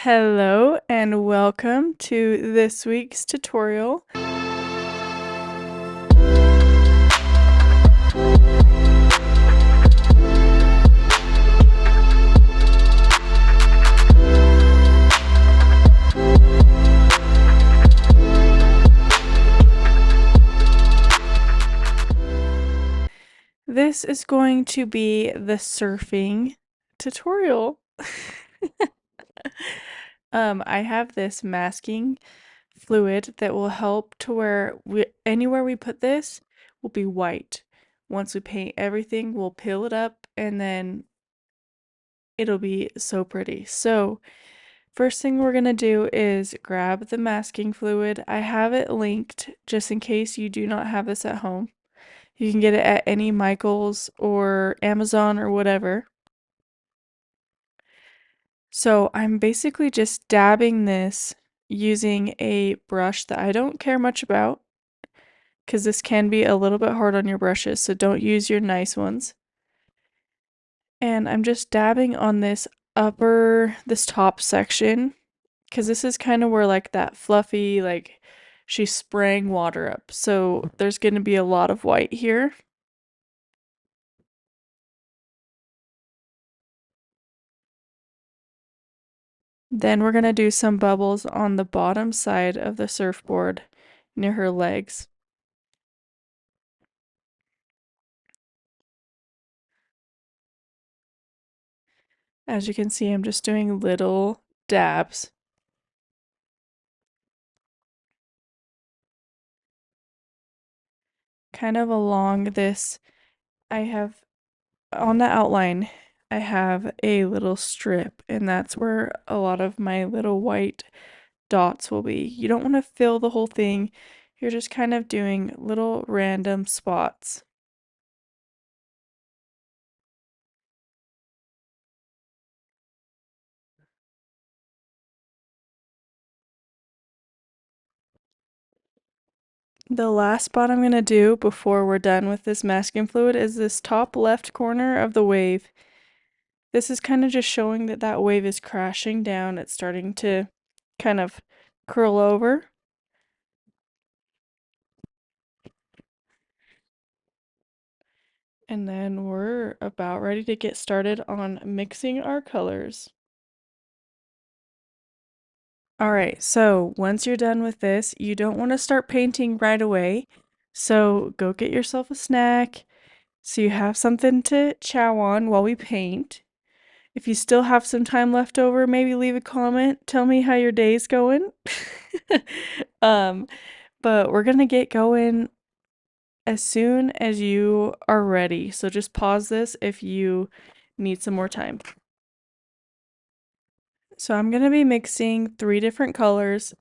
Hello and welcome to this week's tutorial. This is going to be the surfing tutorial. I have this masking fluid that will help to where anywhere we put this will be white. Once we paint everything, we'll peel it up and then it'll be so pretty. So first thing we're gonna do is grab the masking fluid. I have it linked just in case you do not have this at home. You can get it at any Michael's or Amazon or whatever. So I'm basically just dabbing this using a brush that I don't care much about because this can be a little bit hard on your brushes, so don't use your nice ones. And I'm just dabbing on this top section because this is kind of where like that fluffy, like she's spraying water up. So there's going to be a lot of white here. Then we're going to do some bubbles on the bottom side of the surfboard near her legs. As you can see, I'm just doing little dabs. Kind of along this, I have on the outline, I have a little strip, and that's where a lot of my little white dots will be. You don't want to fill the whole thing, you're just kind of doing little random spots. The last spot I'm going to do before we're done with this masking fluid is this top left corner of the wave. This is kind of just showing that that wave is crashing down. It's starting to kind of curl over. And then we're about ready to get started on mixing our colors. Alright, so once you're done with this, you don't want to start painting right away. So go get yourself a snack so you have something to chow on while we paint. If you still have some time left over, maybe leave a comment. Tell me how your day's going. But we're gonna get going as soon as you are ready. So just pause this if you need some more time. So I'm gonna be mixing 3 different colors.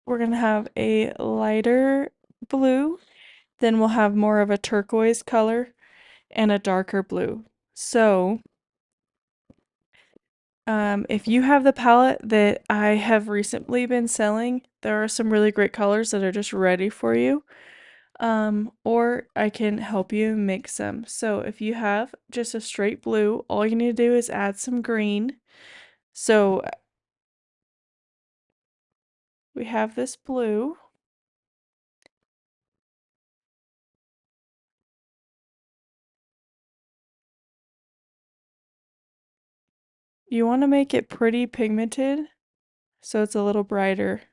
We're gonna have a lighter blue, then we'll have more of a turquoise color, and a darker blue. So if you have the palette that I have recently been selling, there are some really great colors that are just ready for you. Or I can help you mix them. So if you have just a straight blue, all you need to do is add some green. So we have this blue. You want to make it pretty pigmented, so it's a little brighter.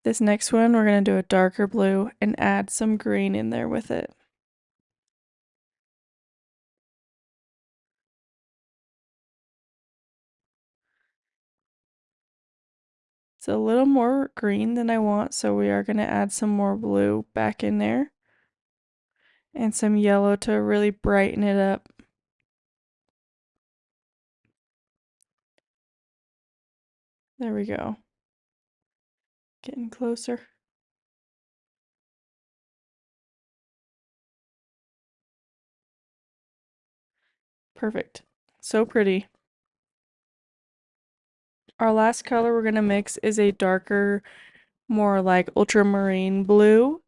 This next one, we're going to do a darker blue and add some green in there with it. It's a little more green than I want, so we are going to add some more blue back in there. And some yellow to really brighten it up. There we go. Getting closer. Perfect. So pretty. Our last color we're going to mix is a darker, more like ultramarine blue.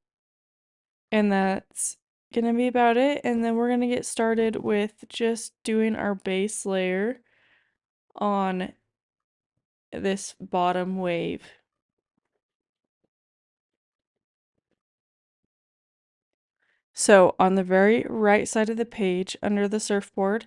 And that's gonna be about it. And then we're gonna get started with just doing our base layer on this bottom wave. So on the very right side of the page under the surfboard,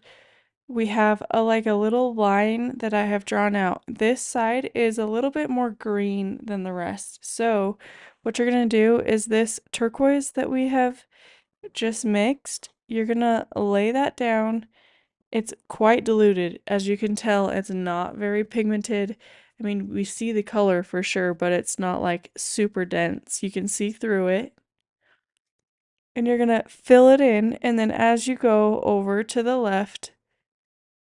we have like a little line that I have drawn out. This side is a little bit more green than the rest. So what you're gonna do is this turquoise that we have just mixed, you're gonna lay that down. It's quite diluted. As you can tell, it's not very pigmented. I mean, we see the color for sure, but it's not like super dense. You can see through it. And you're gonna fill it in, and then as you go over to the left,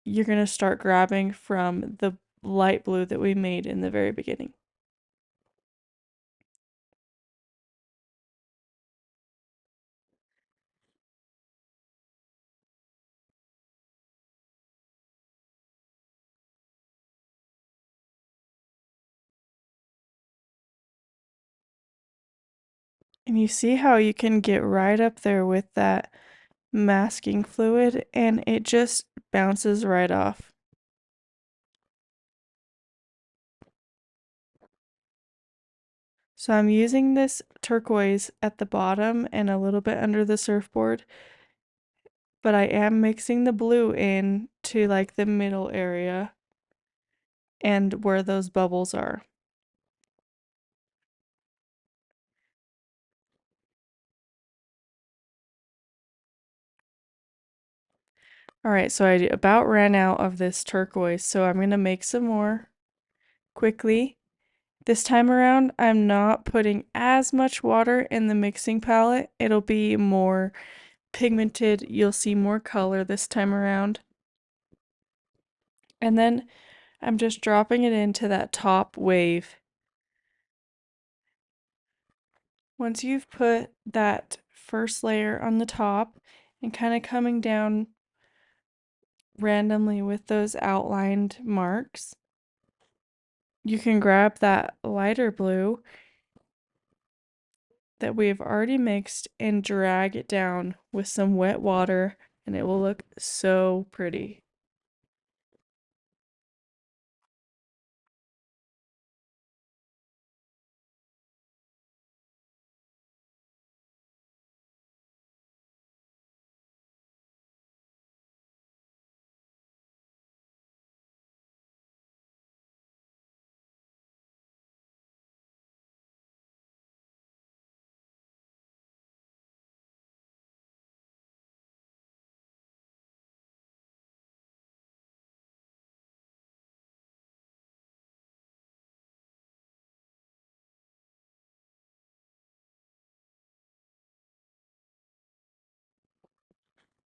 you're gonna start grabbing from the light blue that we made in the very beginning. And you see how you can get right up there with that masking fluid, and it just bounces right off. So I'm using this turquoise at the bottom and a little bit under the surfboard, but I am mixing the blue in to like the middle area and where those bubbles are. All right, so I about ran out of this turquoise, so I'm gonna make some more quickly. This time around, I'm not putting as much water in the mixing palette. It'll be more pigmented. You'll see more color this time around. And then I'm just dropping it into that top wave. Once you've put that first layer on the top and kind of coming down randomly with those outlined marks, you can grab that lighter blue that we've already mixed and drag it down with some wet water, and it will look so pretty.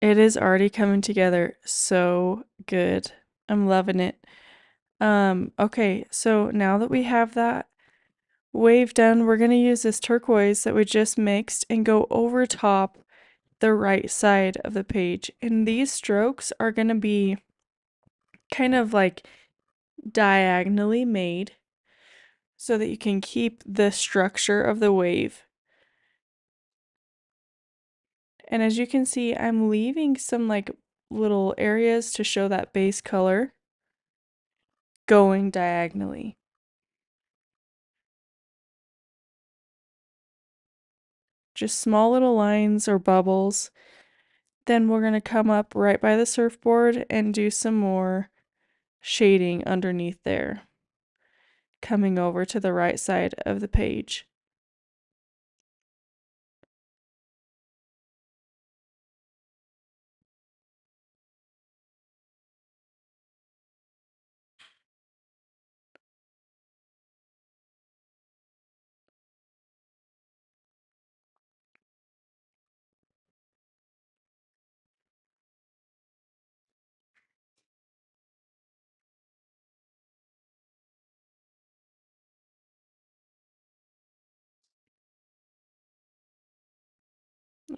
It is already coming together so good. I'm loving it. Okay, so now that we have that wave done, we're gonna use this turquoise that we just mixed and go over top the right side of the page. And these strokes are gonna be kind of like diagonally made so that you can keep the structure of the wave. And as you can see, I'm leaving some like little areas to show that base color going diagonally. Just small little lines or bubbles. Then we're going to come up right by the surfboard and do some more shading underneath there, coming over to the right side of the page.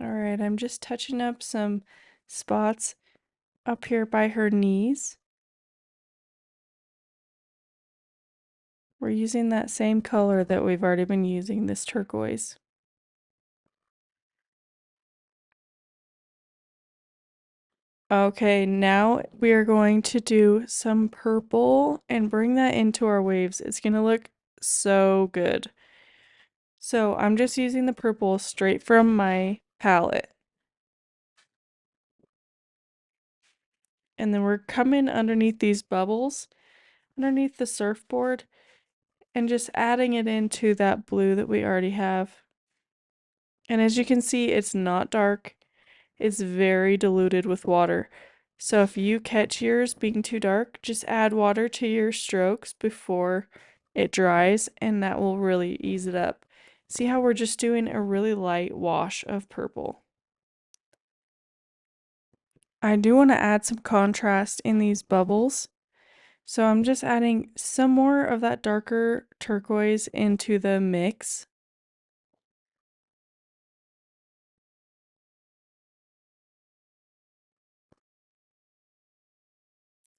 All right, I'm just touching up some spots up here by her knees. We're using that same color that we've already been using, this turquoise. Okay, now we are going to do some purple and bring that into our waves. It's gonna look so good. So I'm just using the purple straight from my palette. And then we're coming underneath these bubbles, underneath the surfboard, and just adding it into that blue that we already have. And as you can see, it's not dark. It's very diluted with water. So if you catch yours being too dark, just add water to your strokes before it dries, and that will really ease it up. See how we're just doing a really light wash of purple. I do want to add some contrast in these bubbles. So I'm just adding some more of that darker turquoise into the mix.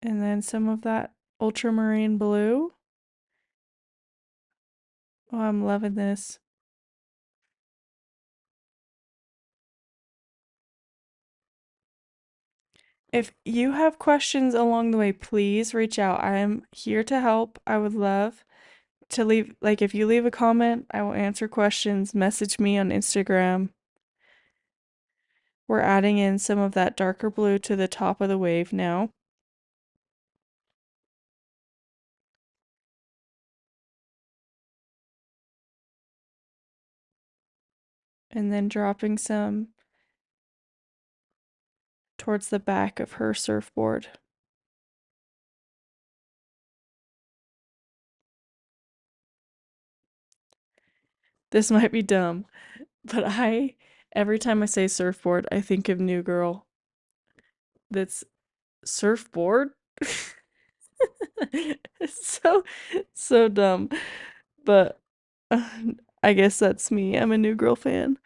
And then some of that ultramarine blue. Oh, I'm loving this. If you have questions along the way, please reach out. I am here to help. I would love to leave, like, if you leave a comment, I will answer questions. Message me on Instagram. We're adding in some of that darker blue to the top of the wave now. And then dropping some towards the back of her surfboard. This might be dumb, but every time I say surfboard, I think of New Girl. That's surfboard? It's so dumb. But I guess that's me. I'm a New Girl fan.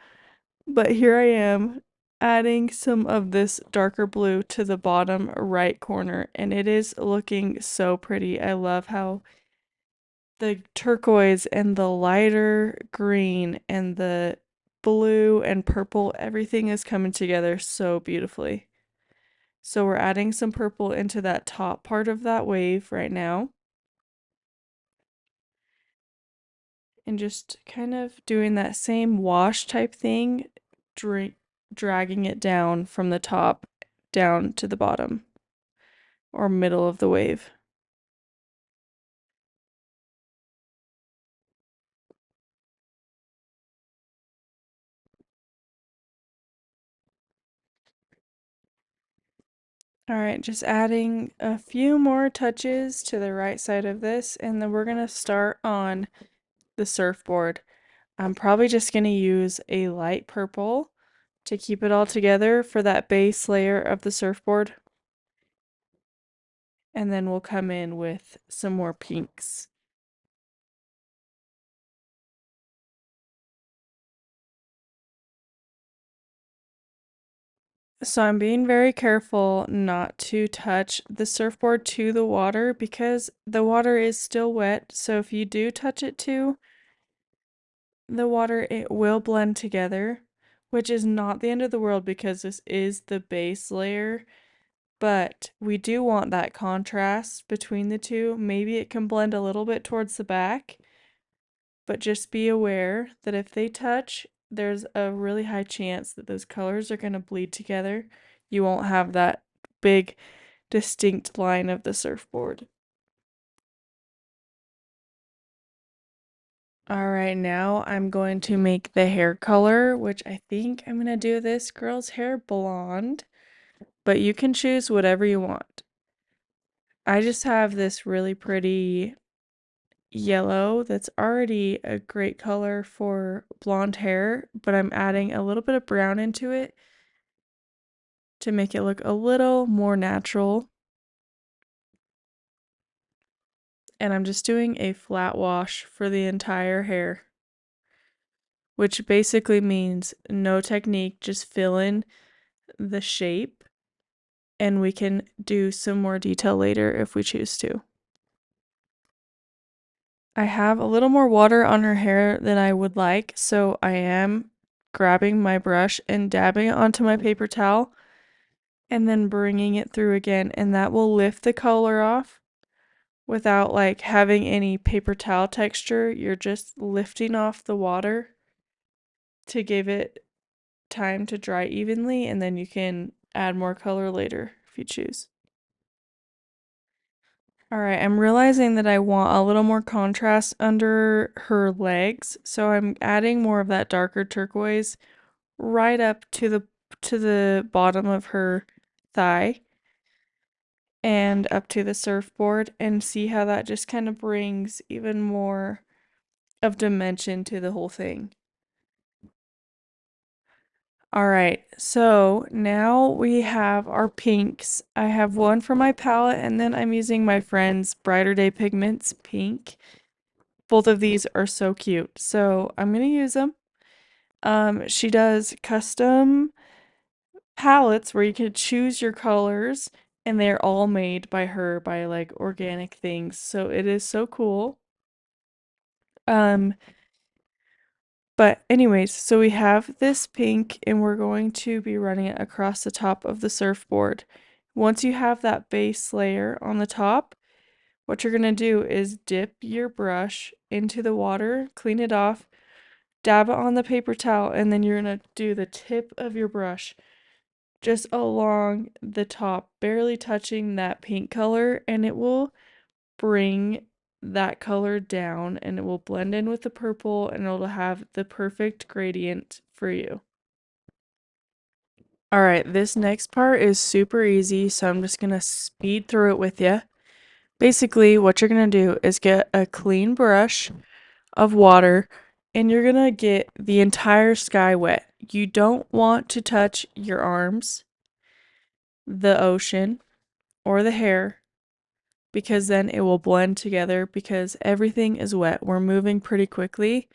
But here I am adding some of this darker blue to the bottom right corner, and it is looking so pretty. I love how the turquoise and the lighter green and the blue and purple, everything is coming together so beautifully. So we're adding some purple into that top part of that wave right now. And just kind of doing that same wash type thing, dragging it down from the top down to the bottom or middle of the wave. All right, just adding a few more touches to the right side of this, and then we're gonna start on the surfboard. I'm probably just gonna use a light purple to keep it all together for that base layer of the surfboard. And then we'll come in with some more pinks. So I'm being very careful not to touch the surfboard to the water because the water is still wet. So if you do touch it to the water, it will blend together, which is not the end of the world because this is the base layer. But we do want that contrast between the two. Maybe it can blend a little bit towards the back, but just be aware that if they touch, there's a really high chance that those colors are going to bleed together. You won't have that big, distinct line of the surfboard. All right, now I'm going to make the hair color, which I think I'm going to do this girl's hair blonde, but you can choose whatever you want. I just have this really pretty yellow that's already a great color for blonde hair, but I'm adding a little bit of brown into it to make it look a little more natural. And I'm just doing a flat wash for the entire hair, which basically means no technique, just fill in the shape, and we can do some more detail later if we choose to. I have a little more water on her hair than I would like, so I am grabbing my brush and dabbing it onto my paper towel and then bringing it through again, and that will lift the color off without like having any paper towel texture. You're just lifting off the water to give it time to dry evenly, and then you can add more color later if you choose. All right, I'm realizing that I want a little more contrast under her legs, so I'm adding more of that darker turquoise right up to the bottom of her thigh and up to the surfboard, and see how that just kind of brings even more of dimension to the whole thing. All right, so now we have our pinks. I have one for my palette, and then I'm using my friend's Brighter Day Pigments pink. Both of these are so cute, so I'm gonna use them. She does custom palettes where you can choose your colors, and they're all made by her by like organic things, so it is so cool. Um, But anyways, so we have this pink and we're going to be running it across the top of the surfboard. Once you have that base layer on the top, what you're going to do is dip your brush into the water, clean it off, dab it on the paper towel, and then you're going to do the tip of your brush just along the top, barely touching that pink color, and it will bring that color down and it will blend in with the purple and it'll have the perfect gradient for you. All right, this next part is super easy, so I'm just gonna speed through it with you. Basically, what you're gonna do is get a clean brush of water and you're gonna get the entire sky wet. You don't want to touch your arms, the ocean, or the hair because then it will blend together because everything is wet. We're moving pretty quickly.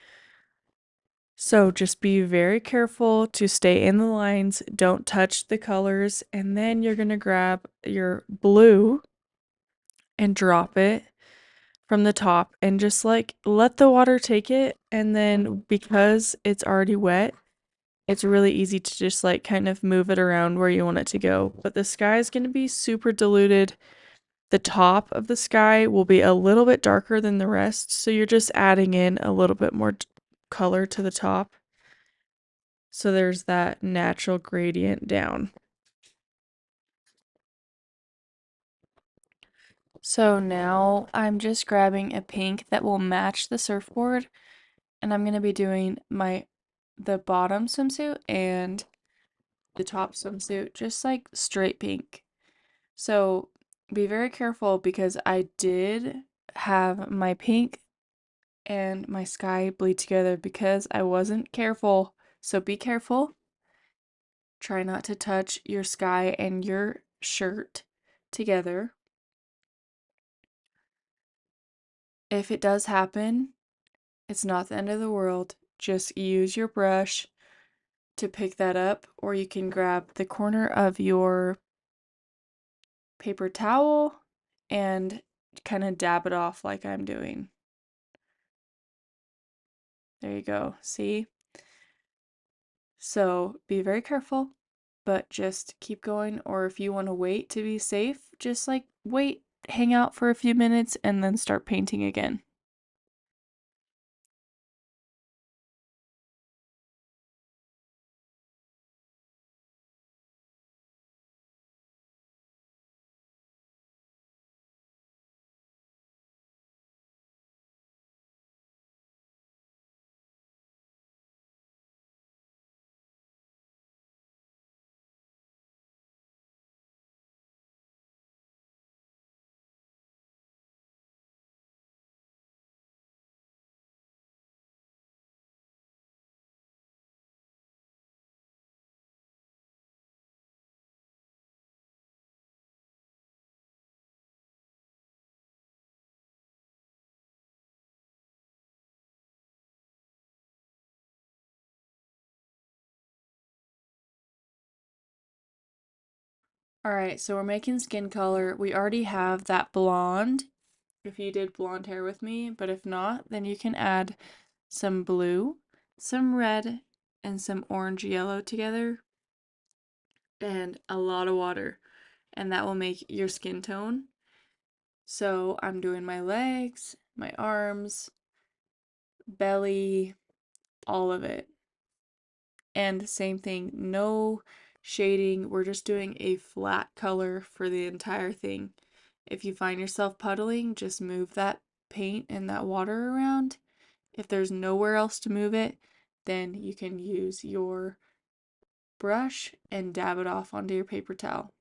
So just be very careful to stay in the lines, don't touch the colors, and then you're going to grab your blue and drop it from the top and just like let the water take it. And then because it's already wet, it's really easy to just like kind of move it around where you want it to go. But the sky is going to be super diluted. The top of the sky will be a little bit darker than the rest, so you're just adding in a little bit more color to the top. So there's that natural gradient down. So now I'm just grabbing a pink that will match the surfboard, and I'm going to be doing the bottom swimsuit and the top swimsuit just like straight pink. So be very careful because I did have my pink and my sky bleed together because I wasn't careful. So be careful. Try not to touch your sky and your shirt together. If it does happen, it's not the end of the world. Just use your brush to pick that up, or you can grab the corner of your paper towel and kind of dab it off like I'm doing. There you go. See? So be very careful, but just keep going. Or if you want to wait to be safe, just like wait, hang out for a few minutes, and then start painting again. All right, so we're making skin color. We already have that blonde if you did blonde hair with me, but if not, then you can add some blue, some red, and some orange yellow together, and a lot of water, and that will make your skin tone. So I'm doing my legs, my arms, belly, all of it. And same thing, no shading. We're just doing a flat color for the entire thing. If you find yourself puddling, just move that paint and that water around. If there's nowhere else to move it, then you can use your brush and dab it off onto your paper towel.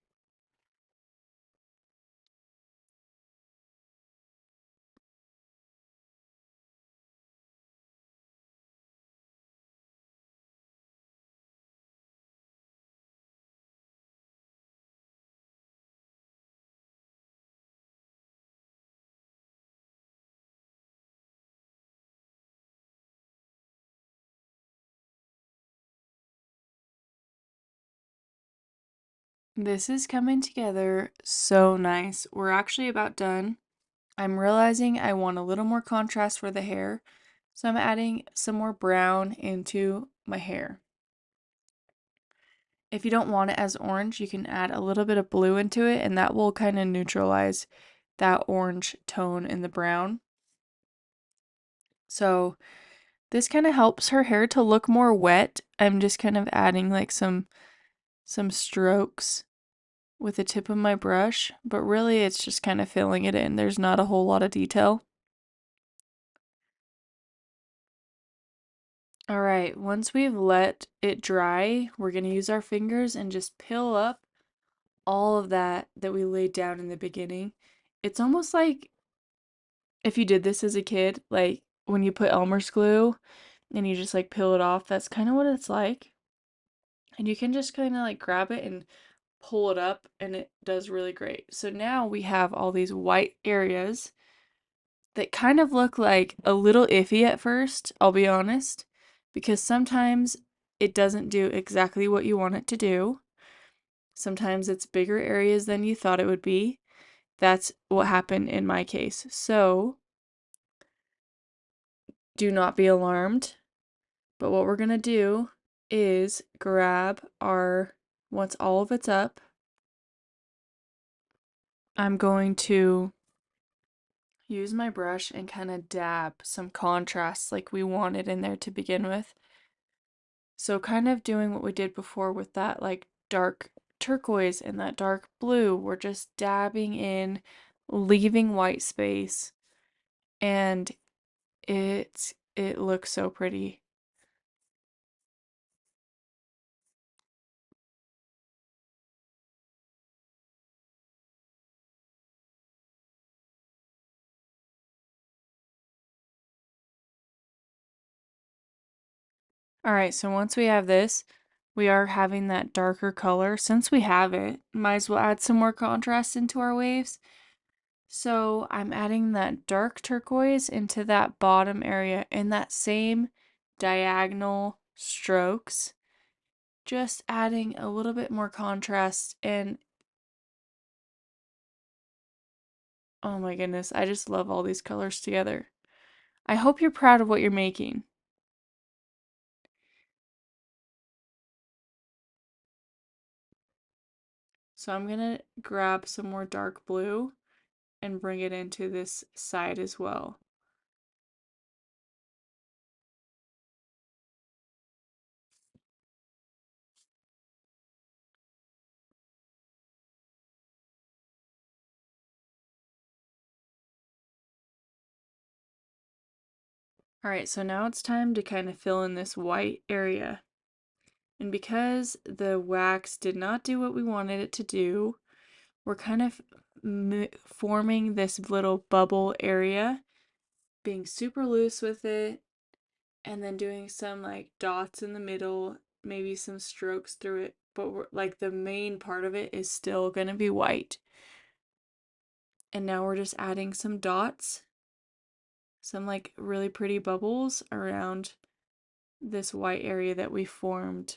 This is coming together so nice. We're actually about done. I'm realizing I want a little more contrast for the hair, so I'm adding some more brown into my hair. If you don't want it as orange, you can add a little bit of blue into it, and that will kind of neutralize that orange tone in the brown. So this kind of helps her hair to look more wet. I'm just kind of adding like some strokes with the tip of my brush, but really it's just kind of filling it in. There's not a whole lot of detail. All right, once we've let it dry, we're going to use our fingers and just peel up all of that we laid down in the beginning. It's almost like if you did this as a kid, like when you put Elmer's glue and you just like peel it off, that's kind of what it's like. And you can just kind of like grab it and pull it up, and it does really great. So now we have all these white areas that kind of look like a little iffy at first, I'll be honest, because sometimes it doesn't do exactly what you want it to do. Sometimes it's bigger areas than you thought it would be. That's what happened in my case. So do not be alarmed. But what we're going to do is grab our, once all of it's up, I'm going to use my brush and kind of dab some contrast like we wanted in there to begin with. So kind of doing what we did before with that like dark turquoise and that dark blue. We're just dabbing in, leaving white space, and it looks so pretty. All right, so once we have this, we are having that darker color. Since we have it, might as well add some more contrast into our waves. So I'm adding that dark turquoise into that bottom area in that same diagonal strokes, just adding a little bit more contrast. And oh my goodness, I just love all these colors together. I hope you're proud of what you're making. So I'm gonna grab some more dark blue and bring it into this side as well. All right, so now it's time to kind of fill in this white area. And because the wax did not do what we wanted it to do, we're kind of forming this little bubble area, being super loose with it, and then doing some like dots in the middle, maybe some strokes through it, but like the main part of it is still going to be white. And now we're just adding some dots, some like really pretty bubbles around this white area that we formed.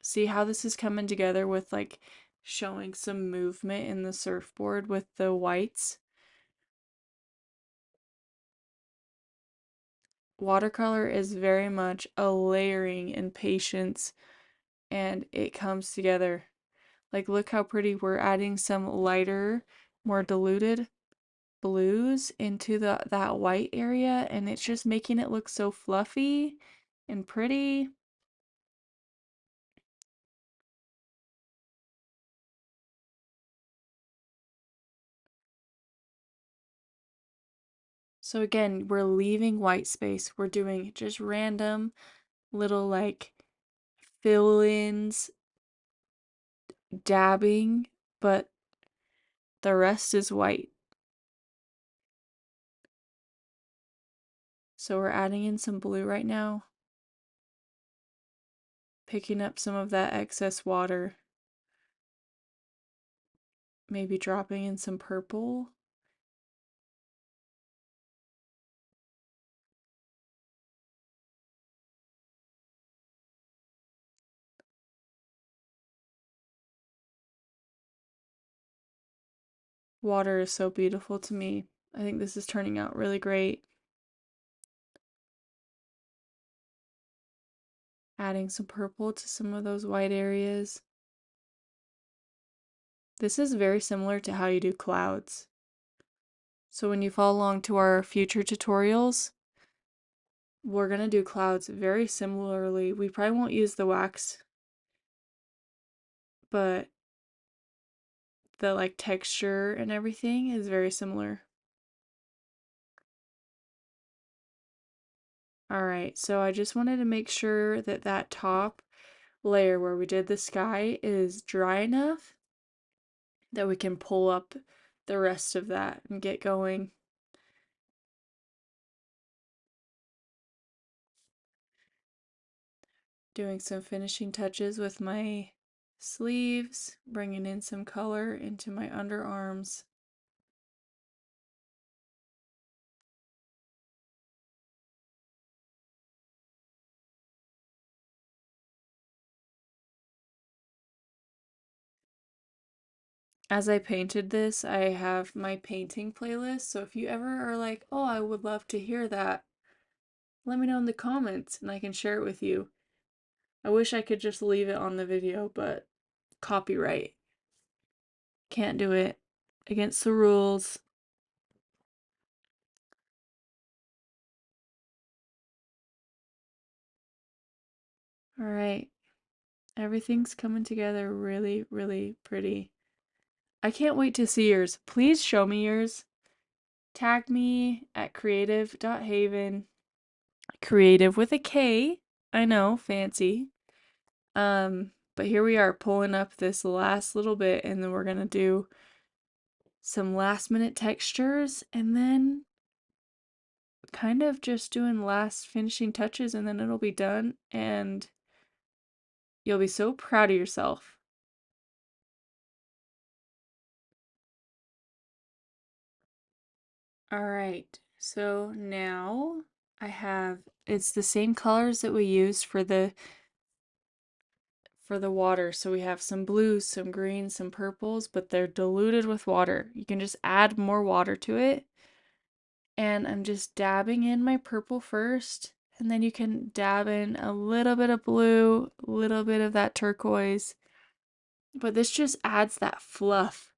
See how this is coming together with like showing some movement in the surfboard with the whites? watercolor is very much a layering and patience, and it comes together. Like, look how pretty. We're adding some lighter, more diluted blues into that white area, and it's just making it look so fluffy and pretty. So again, we're leaving white space. We're doing just random little like fill-ins, dabbing, but the rest is white. So we're adding in some blue right now, picking up some of that excess water, maybe dropping in some purple. Water is so beautiful to me. I think this is turning out really great. Adding some purple to some of those white areas. This is very similar to how you do clouds. So when you follow along to our future tutorials, we're going to do clouds very similarly. We probably won't use the wax, but the like texture and everything is very similar. Alright, so I just wanted to make sure that that top layer where we did the sky is dry enough that we can pull up the rest of that and get going. Doing some finishing touches with my sleeves, bringing in some color into my underarms. As I painted this, I have my painting playlist, so if you ever are like, oh, I would love to hear that, let me know in the comments and I can share it with you. I wish I could just leave it on the video, but copyright. Can't do it. Against the rules. Alright. Everything's coming together really, really pretty. I can't wait to see yours. Please show me yours. Tag me at creative.haven. Creative with a K. I know, fancy. But here we are pulling up this last little bit, and then we're gonna do some last minute textures and then kind of just doing last finishing touches, and then it'll be done and you'll be so proud of yourself. Alright, so now I have, it's the same colors that we used for the water. So we have some blues, some greens, some purples, but they're diluted with water. You can just add more water to it. And I'm just dabbing in my purple first, and then you can dab in a little bit of blue, a little bit of that turquoise. But this just adds that fluff.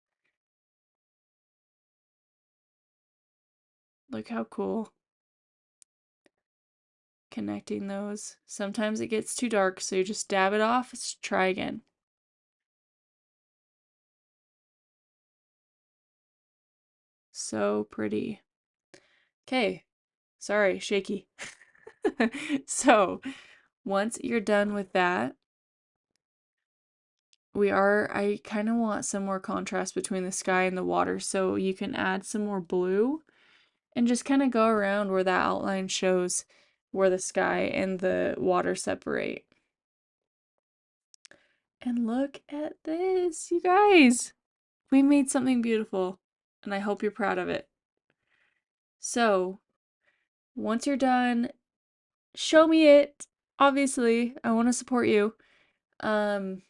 Look how cool. Connecting those. Sometimes it gets too dark, so you just dab it off. Let's try again. So pretty. Okay. Sorry, shaky. So, once you're done with that, I kind of want some more contrast between the sky and the water, so you can add some more blue and just kind of go around where that outline shows where the sky and the water separate. And look at this, you guys! We made something beautiful, and I hope you're proud of it. So, once you're done, show me it. Obviously, I want to support you. And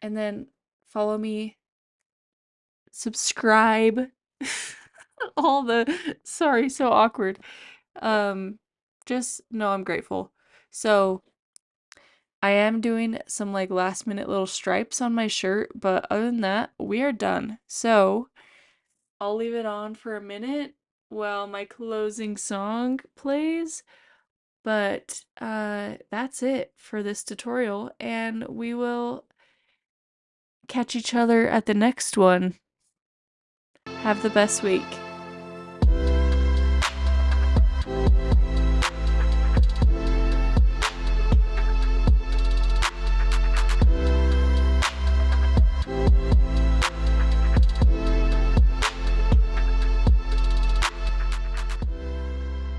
then follow me, subscribe, all the, sorry, so awkward. Um, just know I'm grateful. So I am doing some like last minute little stripes on my shirt, but other than that, we are done. So I'll leave it on for a minute while my closing song plays. But that's it for this tutorial, and we will catch each other at the next one. Have the best week.